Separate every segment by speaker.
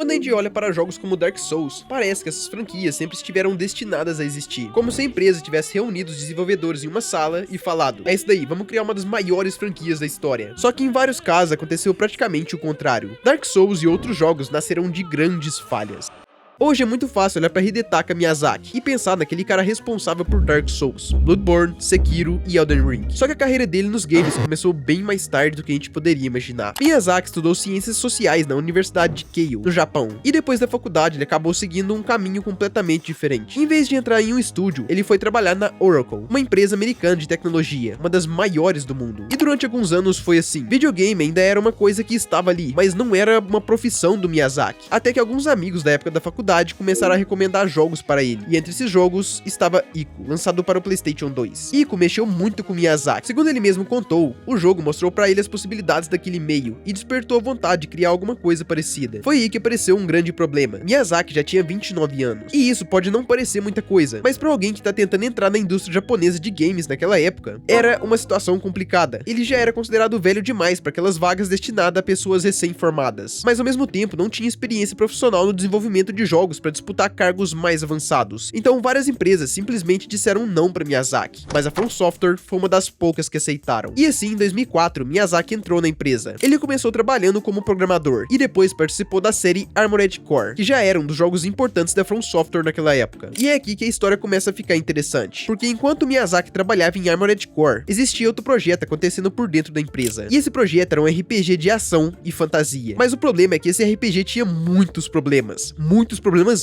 Speaker 1: Quando a gente olha para jogos como Dark Souls, parece que essas franquias sempre estiveram destinadas a existir. Como se a empresa tivesse reunido os desenvolvedores em uma sala e falado: é isso daí, vamos criar uma das maiores franquias da história. Só que em vários casos aconteceu praticamente o contrário. Dark Souls e outros jogos nasceram de grandes falhas. Hoje é muito fácil olhar para Hidetaka Miyazaki e pensar naquele cara responsável por Dark Souls, Bloodborne, Sekiro e Elden Ring. Só que a carreira dele nos games começou bem mais tarde do que a gente poderia imaginar. Miyazaki estudou ciências sociais na Universidade de Keio, no Japão, e depois da faculdade ele acabou seguindo um caminho completamente diferente. Em vez de entrar em um estúdio, ele foi trabalhar na Oracle, uma empresa americana de tecnologia, uma das maiores do mundo. E durante alguns anos foi assim. Videogame ainda era uma coisa que estava ali, mas não era uma profissão do Miyazaki. Até que alguns amigos da época da faculdade começaram a recomendar jogos para ele, e entre esses jogos estava Ico, lançado para o PlayStation 2. Ico mexeu muito com Miyazaki. Segundo ele mesmo contou, o jogo mostrou para ele as possibilidades daquele meio e despertou a vontade de criar alguma coisa parecida. Foi aí que apareceu um grande problema. Miyazaki já tinha 29 anos, e isso pode não parecer muita coisa, mas para alguém que tá tentando entrar na indústria japonesa de games naquela época, era uma situação complicada. Ele já era considerado velho demais para aquelas vagas destinadas a pessoas recém-formadas, mas ao mesmo tempo não tinha experiência profissional no desenvolvimento de jogos para disputar cargos mais avançados. Então várias empresas simplesmente disseram não para Miyazaki, mas a From Software foi uma das poucas que aceitaram. E assim, em 2004, Miyazaki entrou na empresa. Ele começou trabalhando como programador e depois participou da série Armored Core, que já era um dos jogos importantes da From Software naquela época. E é aqui que a história começa a ficar interessante, porque enquanto Miyazaki trabalhava em Armored Core, existia outro projeto acontecendo por dentro da empresa. E esse projeto era um RPG de ação e fantasia. Mas o problema é que esse RPG tinha muitos problemas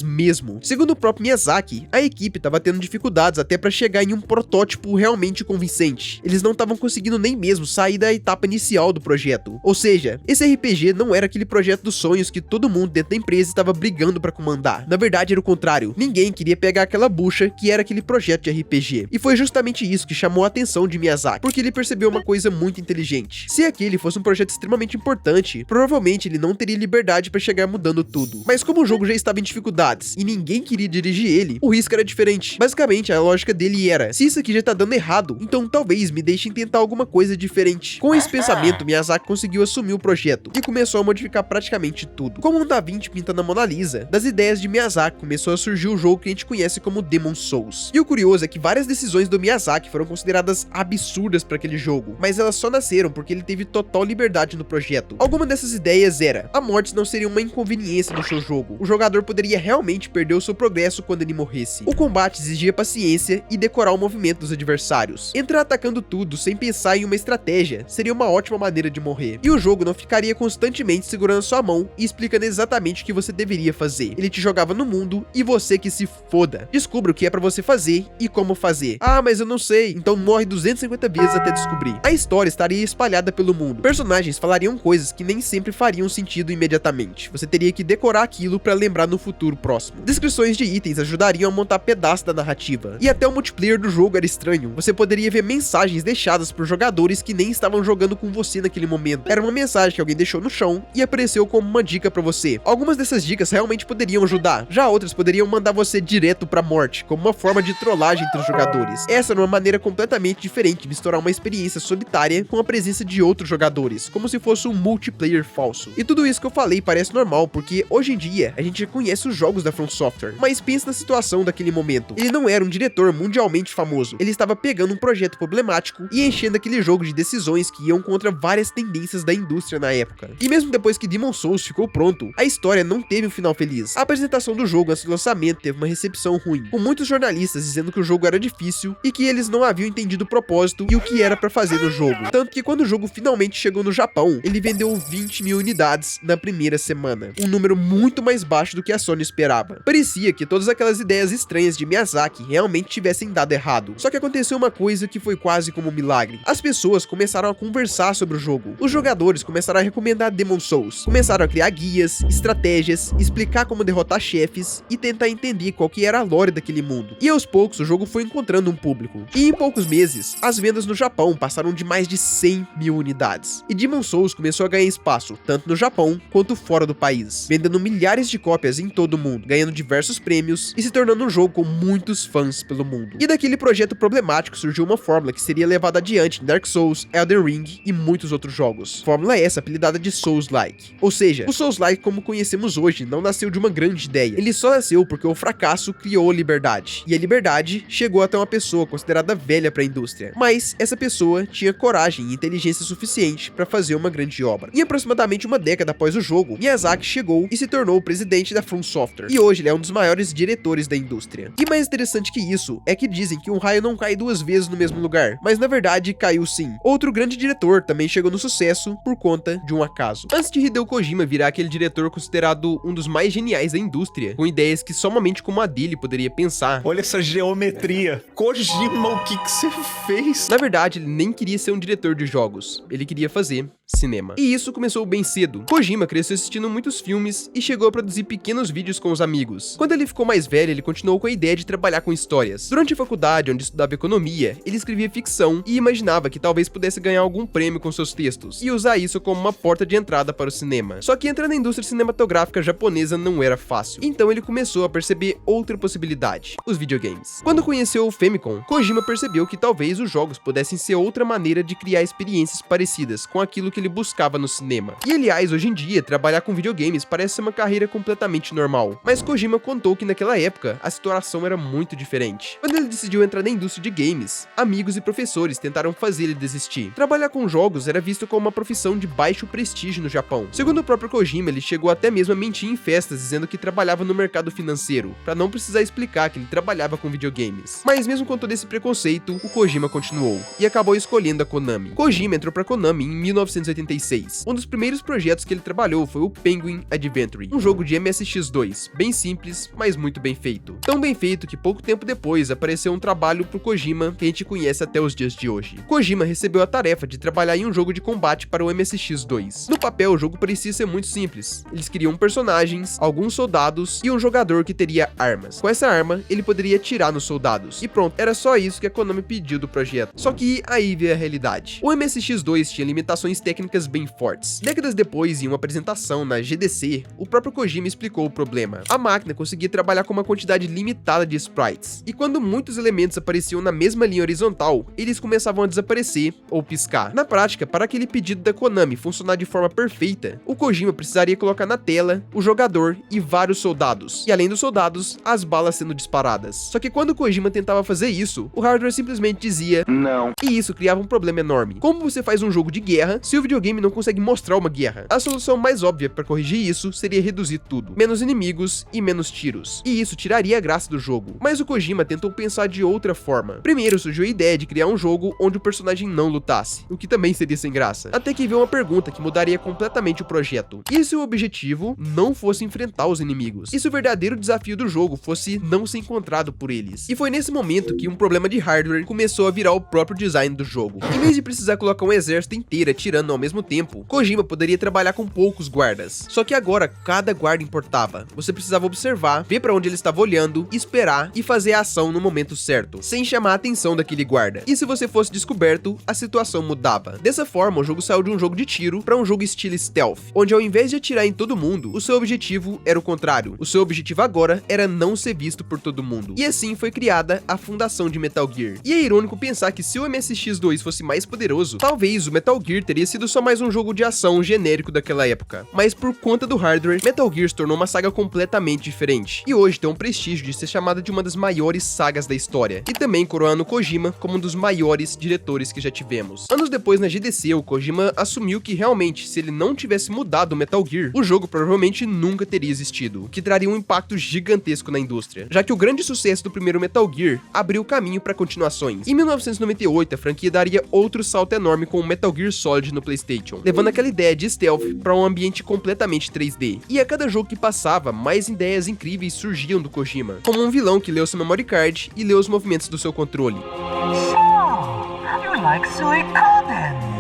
Speaker 1: mesmo. Segundo o próprio Miyazaki, a equipe estava tendo dificuldades até para chegar em um protótipo realmente convincente. Eles não estavam conseguindo nem mesmo sair da etapa inicial do projeto. Ou seja, esse RPG não era aquele projeto dos sonhos que todo mundo dentro da empresa estava brigando para comandar. Na verdade era o contrário. Ninguém queria pegar aquela bucha que era aquele projeto de RPG. E foi justamente isso que chamou a atenção de Miyazaki, porque ele percebeu uma coisa muito inteligente. Se aquele fosse um projeto extremamente importante, provavelmente ele não teria liberdade para chegar mudando tudo. Mas como o jogo já estava em dificuldades e ninguém queria dirigir ele, o risco era diferente. Basicamente, a lógica dele era: se isso aqui já tá dando errado, então talvez me deixem tentar alguma coisa diferente. Com esse pensamento, Miyazaki conseguiu assumir o projeto e começou a modificar praticamente tudo. Como um Da Vinci pintando a Mona Lisa, das ideias de Miyazaki começou a surgir o jogo que a gente conhece como Demon's Souls. E o curioso é que várias decisões do Miyazaki foram consideradas absurdas para aquele jogo, mas elas só nasceram porque ele teve total liberdade no projeto. Alguma dessas ideias era: a morte não seria uma inconveniência no seu jogo. O jogador poderia realmente perder o seu progresso quando ele morresse. O combate exigia paciência e decorar o movimento dos adversários. Entrar atacando tudo sem pensar em uma estratégia seria uma ótima maneira de morrer. E o jogo não ficaria constantemente segurando sua mão e explicando exatamente o que você deveria fazer. Ele te jogava no mundo e você que se foda. Descubra o que é pra você fazer e como fazer. Ah, mas eu não sei. Então morre 250 vezes até descobrir. A história estaria espalhada pelo mundo. Personagens falariam coisas que nem sempre fariam sentido imediatamente. Você teria que decorar aquilo pra lembrar no futuro próximo. Descrições de itens ajudariam a montar pedaços da narrativa. E até o multiplayer do jogo era estranho. Você poderia ver mensagens deixadas por jogadores que nem estavam jogando com você naquele momento. Era uma mensagem que alguém deixou no chão e apareceu como uma dica pra você. Algumas dessas dicas realmente poderiam ajudar. Já outras poderiam mandar você direto pra morte, como uma forma de trollagem entre os jogadores. Essa era uma maneira completamente diferente de misturar uma experiência solitária com a presença de outros jogadores, como se fosse um multiplayer falso. E tudo isso que eu falei parece normal, porque hoje em dia a gente já conhece os jogos da From Software, mas pensa na situação daquele momento. Ele não era um diretor mundialmente famoso, ele estava pegando um projeto problemático e enchendo aquele jogo de decisões que iam contra várias tendências da indústria na época. E mesmo depois que Demon's Souls ficou pronto, a história não teve um final feliz. A apresentação do jogo antes do lançamento teve uma recepção ruim, com muitos jornalistas dizendo que o jogo era difícil e que eles não haviam entendido o propósito e o que era pra fazer no jogo. Tanto que quando o jogo finalmente chegou no Japão, ele vendeu 20 mil unidades na primeira semana, um número muito mais baixo do que a Sony esperava. Parecia que todas aquelas ideias estranhas de Miyazaki realmente tivessem dado errado. Só que aconteceu uma coisa que foi quase como um milagre. As pessoas começaram a conversar sobre o jogo. Os jogadores começaram a recomendar Demon's Souls. Começaram a criar guias, estratégias, explicar como derrotar chefes e tentar entender qual que era a lore daquele mundo. E aos poucos o jogo foi encontrando um público. E em poucos meses, as vendas no Japão passaram de mais de 100 mil unidades. E Demon's Souls começou a ganhar espaço, tanto no Japão quanto fora do país, vendendo milhares de cópias em todo mundo, ganhando diversos prêmios e se tornando um jogo com muitos fãs pelo mundo. E daquele projeto problemático surgiu uma fórmula que seria levada adiante em Dark Souls, Elden Ring e muitos outros jogos. Fórmula essa apelidada de Souls-like. Ou seja, o Souls-like como conhecemos hoje não nasceu de uma grande ideia, ele só nasceu porque o fracasso criou a liberdade. E a liberdade chegou até uma pessoa considerada velha para a indústria. Mas essa pessoa tinha coragem e inteligência suficiente para fazer uma grande obra. E aproximadamente uma década após o jogo, Miyazaki chegou e se tornou o presidente da From Software. E hoje ele é um dos maiores diretores da indústria. E mais interessante que isso, é que dizem que um raio não cai duas vezes no mesmo lugar, mas na verdade caiu sim. Outro grande diretor também chegou no sucesso por conta de um acaso. Antes de Hideo Kojima virar aquele diretor considerado um dos mais geniais da indústria, com ideias que só uma mente como a dele poderia pensar.
Speaker 2: Olha essa geometria. Kojima, o que você fez?
Speaker 1: Na verdade, ele nem queria ser um diretor de jogos, ele queria fazer cinema. E isso começou bem cedo. Kojima cresceu assistindo muitos filmes e chegou a produzir pequenos vídeos com os amigos. Quando ele ficou mais velho, ele continuou com a ideia de trabalhar com histórias. Durante a faculdade, onde estudava economia, ele escrevia ficção e imaginava que talvez pudesse ganhar algum prêmio com seus textos, e usar isso como uma porta de entrada para o cinema. Só que entrar na indústria cinematográfica japonesa não era fácil. Então ele começou a perceber outra possibilidade: os videogames. Quando conheceu o Famicom, Kojima percebeu que talvez os jogos pudessem ser outra maneira de criar experiências parecidas com aquilo que ele buscava no cinema. E aliás, hoje em dia, trabalhar com videogames parece ser uma carreira completamente normal. Mas Kojima contou que naquela época, a situação era muito diferente. Quando ele decidiu entrar na indústria de games, amigos e professores tentaram fazer ele desistir. Trabalhar com jogos era visto como uma profissão de baixo prestígio no Japão. Segundo o próprio Kojima, ele chegou até mesmo a mentir em festas dizendo que trabalhava no mercado financeiro, para não precisar explicar que ele trabalhava com videogames. Mas mesmo com todo esse preconceito, o Kojima continuou, e acabou escolhendo a Konami. Kojima entrou pra Konami em 1986. Um dos primeiros projetos que ele trabalhou foi o Penguin Adventure, um jogo de MSX2, bem simples, mas muito bem feito. Tão bem feito que pouco tempo depois apareceu um trabalho pro Kojima que a gente conhece até os dias de hoje. Kojima recebeu a tarefa de trabalhar em um jogo de combate para o MSX2. No papel, o jogo parecia ser muito simples. Eles queriam personagens, alguns soldados e um jogador que teria armas. Com essa arma, ele poderia atirar nos soldados. E pronto, era só isso que a Konami pediu do projeto. Só que aí veio a realidade. O MSX2 tinha limitações técnicas bem fortes. Décadas depois, em uma apresentação na GDC, o próprio Kojima explicou o problema. A máquina conseguia trabalhar com uma quantidade limitada de sprites, e quando muitos elementos apareciam na mesma linha horizontal, eles começavam a desaparecer ou piscar. Na prática, para aquele pedido da Konami funcionar de forma perfeita, o Kojima precisaria colocar na tela o jogador e vários soldados, e além dos soldados, as balas sendo disparadas. Só que quando o Kojima tentava fazer isso, o hardware simplesmente dizia não, e isso criava um problema enorme. Como você faz um jogo de guerra se o videogame não consegue mostrar uma guerra? A solução mais óbvia para corrigir isso seria reduzir tudo, menos inimigos e menos tiros, e isso tiraria a graça do jogo. Mas o Kojima tentou pensar de outra forma. Primeiro surgiu a ideia de criar um jogo onde o personagem não lutasse, o que também seria sem graça, até que veio uma pergunta que mudaria completamente o projeto: e se o objetivo não fosse enfrentar os inimigos? E se o verdadeiro desafio do jogo fosse não ser encontrado por eles? E foi nesse momento que um problema de hardware começou a virar o próprio design do jogo. Em vez de precisar colocar um exército inteiro atirando ao mesmo tempo, Kojima poderia trabalhar com poucos guardas. Só que agora cada guarda importava. Você precisava observar, ver para onde ele estava olhando, esperar e fazer a ação no momento certo, sem chamar a atenção daquele guarda. E se você fosse descoberto, a situação mudava. Dessa forma, o jogo saiu de um jogo de tiro para um jogo estilo stealth, onde ao invés de atirar em todo mundo, o seu objetivo era o contrário. O seu objetivo agora era não ser visto por todo mundo. E assim foi criada a fundação de Metal Gear. E é irônico pensar que se o MSX2 fosse mais poderoso, talvez o Metal Gear teria sido só mais um jogo de ação genérico daquela época. Mas por conta do hardware, Metal Gear se tornou uma saga completamente diferente, e hoje tem um prestígio de ser chamada de uma das maiores sagas da história, e também coroando Kojima como um dos maiores diretores que já tivemos. Anos depois, na GDC, o Kojima assumiu que realmente, se ele não tivesse mudado o Metal Gear, o jogo provavelmente nunca teria existido, o que traria um impacto gigantesco na indústria, já que o grande sucesso do primeiro Metal Gear abriu caminho para continuações. Em 1998, a franquia daria outro salto enorme com o Metal Gear Solid no PlayStation, levando aquela ideia de stealth para um ambiente completamente 3D. E a cada jogo que passava, mais ideias incríveis surgiam do Kojima, como um vilão que leu seu memory card e leu os movimentos do seu controle,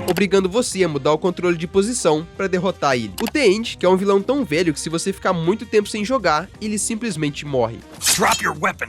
Speaker 1: obrigando você a mudar o controle de posição para derrotar ele. O The End, que é um vilão tão velho que se você ficar muito tempo sem jogar, ele simplesmente morre.
Speaker 3: Drop your weapon.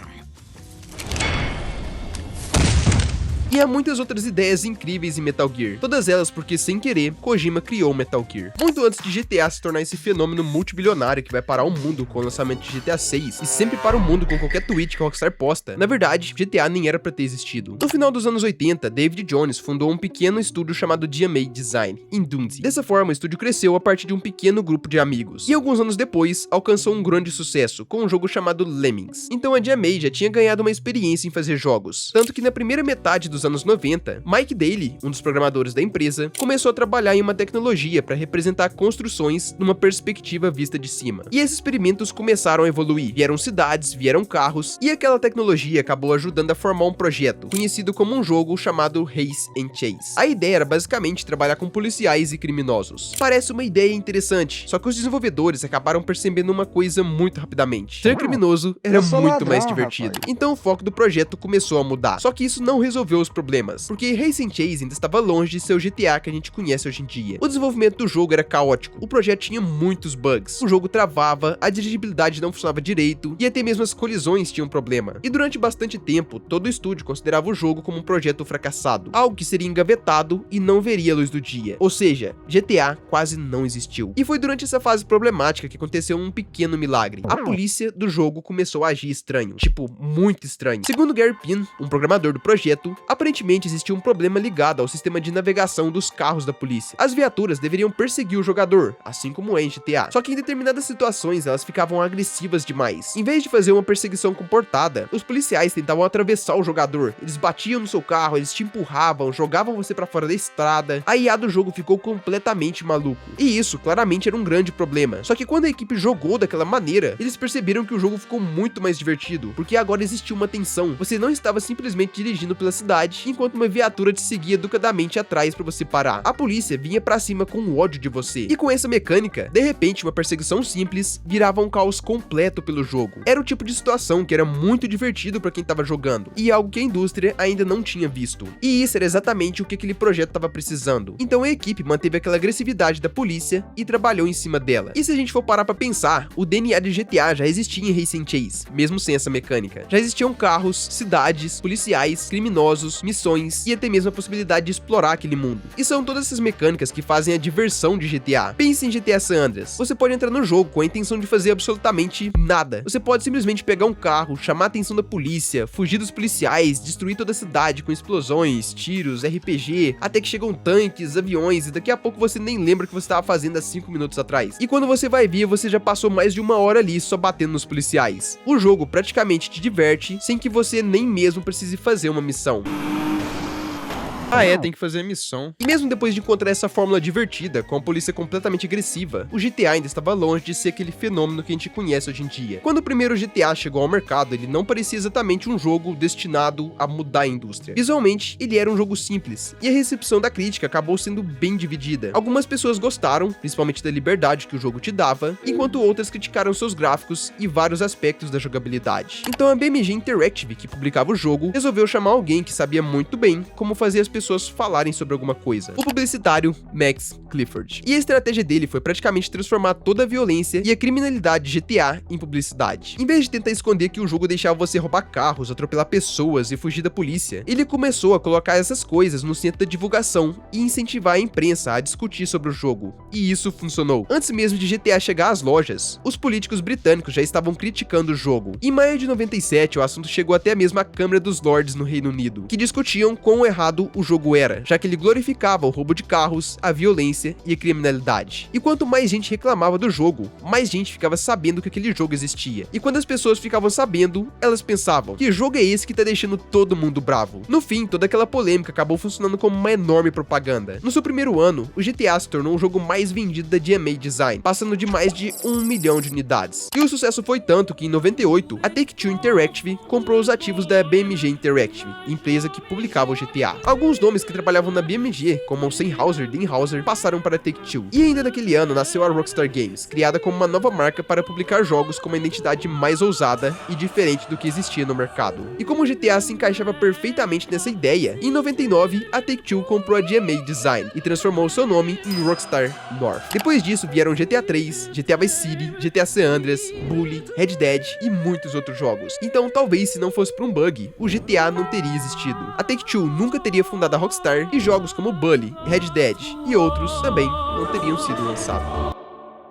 Speaker 1: E há muitas outras ideias incríveis em Metal Gear, todas elas porque, sem querer, Kojima criou Metal Gear. Muito antes de GTA se tornar esse fenômeno multibilionário que vai parar o mundo com o lançamento de GTA 6 e sempre para o mundo com qualquer tweet que a Rockstar posta, na verdade, GTA nem era pra ter existido. No final dos anos 80, David Jones fundou um pequeno estúdio chamado DMA Design, em Dundee. Dessa forma, o estúdio cresceu a partir de um pequeno grupo de amigos, e alguns anos depois, alcançou um grande sucesso, com um jogo chamado Lemmings. Então a DMA já tinha ganhado uma experiência em fazer jogos, tanto que na primeira metade dos anos 90, Mike Daly, um dos programadores da empresa, começou a trabalhar em uma tecnologia para representar construções numa perspectiva vista de cima. E esses experimentos começaram a evoluir, vieram cidades, vieram carros, e aquela tecnologia acabou ajudando a formar um projeto, conhecido como um jogo chamado Race and Chase. A ideia era basicamente trabalhar com policiais e criminosos. Parece uma ideia interessante, só que os desenvolvedores acabaram percebendo uma coisa muito rapidamente. Ser criminoso era muito mais divertido. Então o foco do projeto começou a mudar. Só que isso não resolveu os problemas, porque Race and Chase ainda estava longe de ser o GTA que a gente conhece hoje em dia. O desenvolvimento do jogo era caótico, o projeto tinha muitos bugs, o jogo travava, a dirigibilidade não funcionava direito, e até mesmo as colisões tinham problema. E durante bastante tempo, todo o estúdio considerava o jogo como um projeto fracassado, algo que seria engavetado e não veria a luz do dia. Ou seja, GTA quase não existiu. E foi durante essa fase problemática que aconteceu um pequeno milagre. A polícia do jogo começou a agir estranho, tipo, muito estranho. Segundo Gary Pin, um programador do projeto, aparentemente existia um problema ligado ao sistema de navegação dos carros da polícia. As viaturas deveriam perseguir o jogador, assim como é em GTA. Só que em determinadas situações elas ficavam agressivas demais. Em vez de fazer uma perseguição comportada, os policiais tentavam atravessar o jogador. Eles batiam no seu carro, eles te empurravam, jogavam você pra fora da estrada. A IA do jogo ficou completamente maluco. E isso claramente era um grande problema. Só que quando a equipe jogou daquela maneira, eles perceberam que o jogo ficou muito mais divertido, porque agora existia uma tensão. Você não estava simplesmente dirigindo pela cidade, enquanto uma viatura te seguia educadamente atrás pra você parar. A polícia vinha pra cima com ódio de você. E com essa mecânica, de repente uma perseguição simples virava um caos completo pelo jogo. Era o tipo de situação que era muito divertido pra quem tava jogando, e algo que a indústria ainda não tinha visto. E isso era exatamente o que aquele projeto tava precisando. Então a equipe manteve aquela agressividade da polícia e trabalhou em cima dela. E se a gente for parar pra pensar, o DNA de GTA já existia em Race and Chase, mesmo sem essa mecânica. Já existiam carros, cidades, policiais, criminosos, missões e até mesmo a possibilidade de explorar aquele mundo. E são todas essas mecânicas que fazem a diversão de GTA. Pense em GTA San Andreas. Você pode entrar no jogo com a intenção de fazer absolutamente nada. Você pode simplesmente pegar um carro, chamar a atenção da polícia, fugir dos policiais, destruir toda a cidade com explosões, tiros, RPG, até que chegam tanques, aviões, e daqui a pouco você nem lembra o que você estava fazendo há 5 minutos atrás. E quando você vai ver, você já passou mais de 1 hora ali só batendo nos policiais. O jogo praticamente te diverte sem que você nem mesmo precise fazer uma missão.
Speaker 2: Ah, tem que fazer a missão.
Speaker 1: E mesmo depois de encontrar essa fórmula divertida, com a polícia completamente agressiva, o GTA ainda estava longe de ser aquele fenômeno que a gente conhece hoje em dia. Quando o primeiro GTA chegou ao mercado, ele não parecia exatamente um jogo destinado a mudar a indústria. Visualmente, ele era um jogo simples, e a recepção da crítica acabou sendo bem dividida. Algumas pessoas gostaram, principalmente da liberdade que o jogo te dava, enquanto outras criticaram seus gráficos e vários aspectos da jogabilidade. Então a BMG Interactive, que publicava o jogo, resolveu chamar alguém que sabia muito bem como fazer as pessoas falarem sobre alguma coisa. O publicitário Max Clifford. E a estratégia dele foi praticamente transformar toda a violência e a criminalidade de GTA em publicidade. Em vez de tentar esconder que o jogo deixava você roubar carros, atropelar pessoas e fugir da polícia, ele começou a colocar essas coisas no centro da divulgação e incentivar a imprensa a discutir sobre o jogo. E isso funcionou. Antes mesmo de GTA chegar às lojas, os políticos britânicos já estavam criticando o jogo. Em maio de 97, o assunto chegou até mesmo à Câmara dos Lords no Reino Unido, que discutiam quão errado o jogo era, já que ele glorificava o roubo de carros, a violência e a criminalidade. E quanto mais gente reclamava do jogo, mais gente ficava sabendo que aquele jogo existia. E quando as pessoas ficavam sabendo, elas pensavam: que jogo é esse que tá deixando todo mundo bravo? No fim, toda aquela polêmica acabou funcionando como uma enorme propaganda. No seu primeiro ano, o GTA se tornou o jogo mais vendido da DMA Design, passando de mais de 1 milhão de unidades. E o sucesso foi tanto que em 98, a Take-Two Interactive comprou os ativos da BMG Interactive, empresa que publicava o GTA. Alguns nomes que trabalhavam na BMG, como Olsenhauser e Dinhauser, passaram para a Take-Two. E ainda naquele ano nasceu a Rockstar Games, criada como uma nova marca para publicar jogos com uma identidade mais ousada e diferente do que existia no mercado. E como o GTA se encaixava perfeitamente nessa ideia, em 99 a Take-Two comprou a GMA Design e transformou seu nome em Rockstar North. Depois disso vieram GTA 3, GTA Vice City, GTA San Andreas, Bully, Red Dead e muitos outros jogos. Então talvez se não fosse por um bug, o GTA não teria existido. A Take-Two nunca teria fundado a Rockstar e jogos como Bully, Red Dead e outros também não teriam sido lançados.